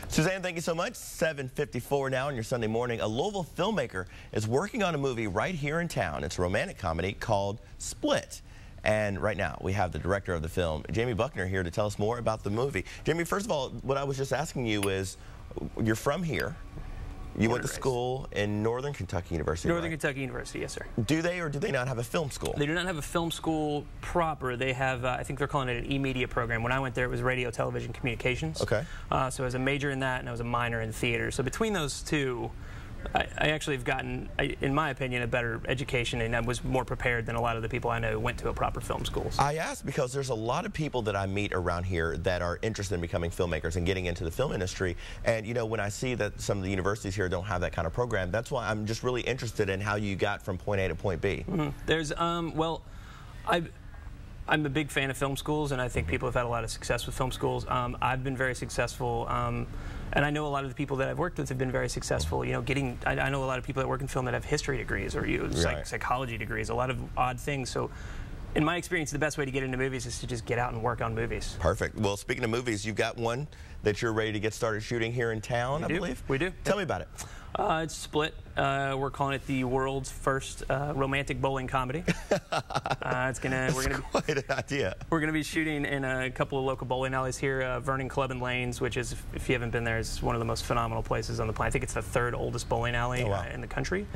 Suzanne, thank you so much. 7:54 now on your Sunday morning. A Louisville filmmaker is working on a movie right here in town. It's a romantic comedy called Split. And right now, we have the director of the film, Jamie Buckner, here to tell us more about the movie. Jamie, first of all, what I was just asking you is, you're from here. You went to school in Northern Kentucky University, Northern Kentucky University, yes, sir. Do they or do they not have a film school? They do not have a film school proper. They have, I think they're calling it an e-media program. When I went there, it was radio, television, communications. Okay. So I was a major in that, and I was a minor in theater. So between those two, I actually have gotten, in my opinion, a better education, and I was more prepared than a lot of the people I know who went to a proper film school. I asked because there's a lot of people that I meet around here that are interested in becoming filmmakers and getting into the film industry. And, you know, when I see that some of the universities here don't have that kind of program, that's why I'm just really interested in how you got from point A to point B. There's, well, I'm a big fan of film schools, and I think people have had a lot of success with film schools. I've been very successful, and I know a lot of the people that I've worked with have been very successful. You know, I know a lot of people that work in film that have history degrees or psychology degrees, a lot of odd things. So, in my experience, the best way to get into movies is to just get out and work on movies. Perfect. Well, speaking of movies, you've got one that you're ready to get started shooting here in town, I believe? We do. Tell me about it. It's Split. We're calling it the world's first romantic bowling comedy. Quite an idea. We're going to be shooting in a couple of local bowling alleys here, Vernon Club and Lanes, which is, if you haven't been there, is one of the most phenomenal places on the planet. I think it's the third oldest bowling alley in the country.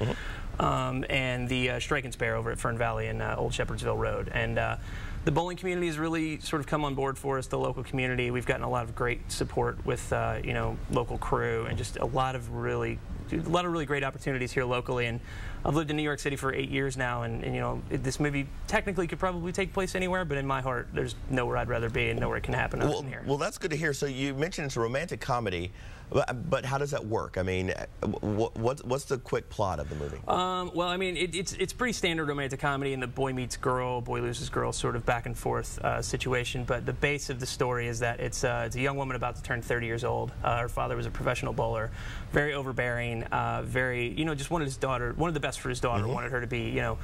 And the Strike and Spare over at Fern Valley and Old Shepherdsville Road. And the bowling community has really sort of come on board for us, the local community. We've gotten a lot of great support with, you know, local crew and just a lot of really great opportunities here locally. And I've lived in New York City for 8 years now, and you know, this movie technically could probably take place anywhere, but in my heart, there's nowhere I'd rather be and nowhere it can happen other than here. Well, that's good to hear. So you mentioned it's a romantic comedy, but how does that work? I mean, what's the quick plot of the movie? Well, I mean, it's pretty standard romantic comedy, and the boy meets girl, boy loses girl sort of back and forth situation. But the base of the story is that it's a young woman about to turn 30 years old. Her father was a professional bowler, very overbearing, very, you know, just wanted his daughter, wanted the best for his daughter, wanted her to be, you know,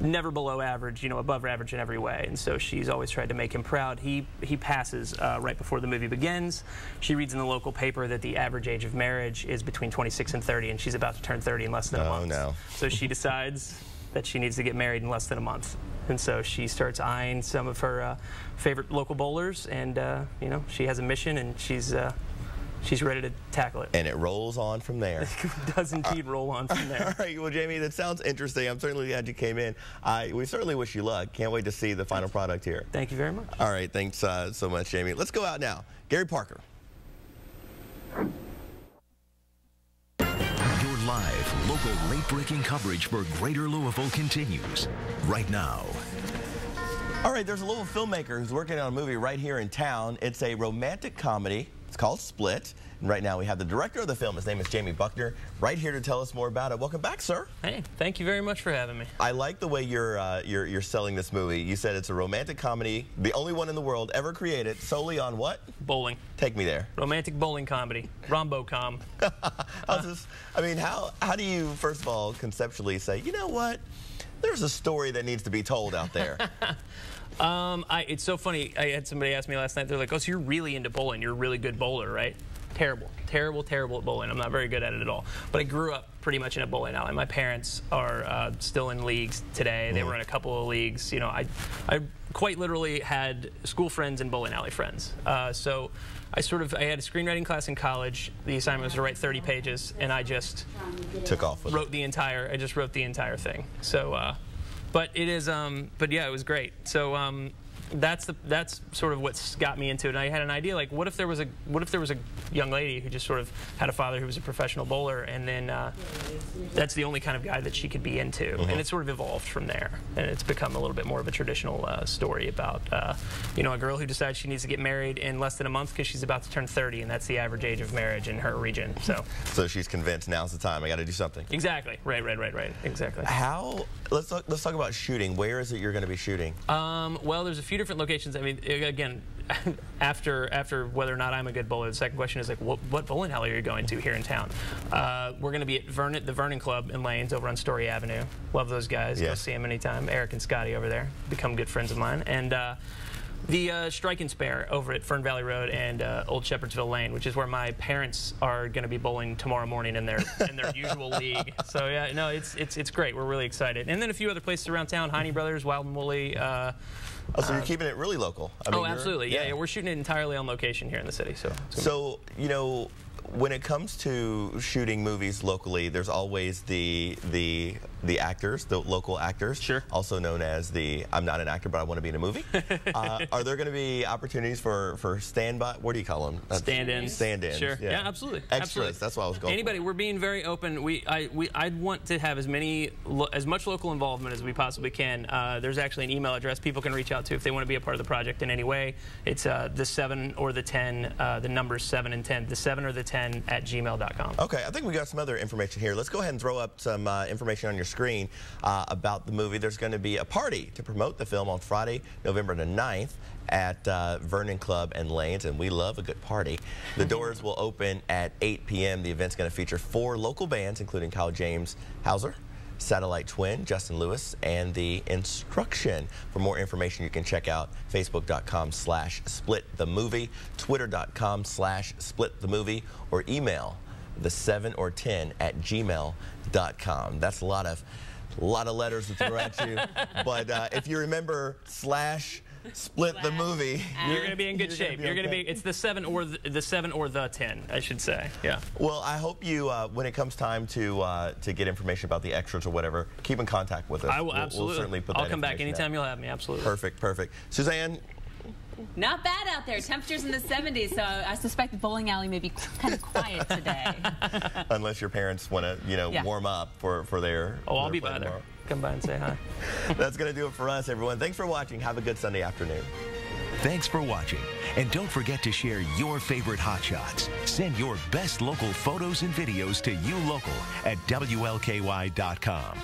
never below average, you know, above average in every way. And so she's always tried to make him proud. He passes right before the movie begins. She reads in the local paper that the average age of marriage is between 26 and 30, and she's about to turn 30 in less than a month. No. So she decides that she needs to get married in less than a month. And so she starts eyeing some of her favorite local bowlers, and, you know, she has a mission, and she's ready to tackle it. And it rolls on from there. It does indeed roll on from there. All right, well, Jamie, that sounds interesting. I'm certainly glad you came in. We certainly wish you luck. Can't wait to see the final product here. Thank you very much. All right, thanks so much, Jamie. Let's go out now. Gary Parker. Your live, local, late-breaking coverage for Greater Louisville continues right now. All right, there's a Louisville filmmaker who's working on a movie right here in town. It's a romantic comedy. It's called Split. And right now we have the director of the film. His name is Jamie Buckner, right here to tell us more about it. Welcome back, sir. Hey, thank you very much for having me. I like the way you're selling this movie. You said it's a romantic comedy, the only one in the world ever created solely on what? Bowling. Take me there. Romantic bowling comedy. Rombo-com. I mean, how do you, first of all, conceptually say, you know what? There's a story that needs to be told out there. It's so funny. I had somebody ask me last night, they're like, oh, so you're really into bowling. You're a really good bowler, right? Terrible at bowling. I'm not very good at it at all. But I grew up pretty much in a bowling alley. My parents are still in leagues today. They were in a couple of leagues. You know, I quite literally had school friends and bowling alley friends. So I had a screenwriting class in college. The assignment was to write 30 pages, and I just took off with wrote the entire. I just wrote the entire thing. So, but it is. But yeah, it was great. So. That's sort of what's got me into it. And I had an idea, like, what if there was a young lady who just sort of had a father who was a professional bowler, and then that's the only kind of guy that she could be into. And it sort of evolved from there, and it's become a little bit more of a traditional story about you know, a girl who decides she needs to get married in less than a month because she's about to turn 30, and that's the average age of marriage in her region. So she's convinced now's the time. I got to do something. Exactly. Right. Exactly. Let's talk about shooting. Where is it you're going to be shooting? Well, there's a few different locations. I mean, again, after whether or not I'm a good bowler, the second question is like, what bowling alley are you going to here in town? We're going to be at the Vernon Club in Lanes over on Story Avenue. Love those guys. Go see them anytime. Eric and Scotty over there become good friends of mine. And The Strike and Spare over at Fern Valley Road and Old Shepherdsville Lane, which is where my parents are going to be bowling tomorrow morning in their usual league. So yeah, no, it's great. We're really excited. And then a few other places around town: Heine Brothers, Wild and Woolly. Oh, so you're keeping it really local. I mean, absolutely. Yeah, we're shooting it entirely on location here in the city. So you know, when it comes to shooting movies locally, there's always the actors, the local actors, sure, also known as the I'm not an actor but I want to be in a movie. Are there going to be opportunities for standby? What do you call them? Stand-ins. Stand-ins. Sure. Yeah, absolutely. Extras. Absolutely. That's what I was going Anybody. for. We're being very open. I'd want to have as much local involvement as we possibly can. There's actually an email address people can reach out to if they want to be a part of the project in any way. It's the 7 or the 10. The numbers 7 and 10. The 7 or the 10 at gmail.com. Okay, I think we got some other information here. Let's go ahead and throw up some information on your screen about the movie. There's going to be a party to promote the film on Friday, November the 9th at Vernon Club and Lanes, and we love a good party. The doors will open at 8 p.m. The event's going to feature 4 local bands, including Kyle James Hauser, Satellite Twin, Justin Lewis, and The Instruction. For more information, you can check out facebook.com/splitthemovie, twitter.com/splitthemovie, or email the7or10@gmail.com. That's a lot of letters to throw at you, but if you remember /split the movie, you're going to be in good shape. You're going to be. It's the 7 or the 10, I should say. Yeah. Well, I hope you, when it comes time to get information about the extras or whatever, keep in contact with us. I will absolutely. We'll certainly put that. I'll come back anytime you'll have me. Absolutely. Perfect. Perfect. Suzanne. Not bad out there. Temperatures in the 70s, so I suspect the bowling alley may be kind of quiet today. Unless your parents want to, warm up for their. Oh, I'll be by there. Come by and say hi. That's going to do it for us, everyone. Thanks for watching. Have a good Sunday afternoon. Thanks for watching. And don't forget to share your favorite hotshots. Send your best local photos and videos to YouLocal at WLKY.com.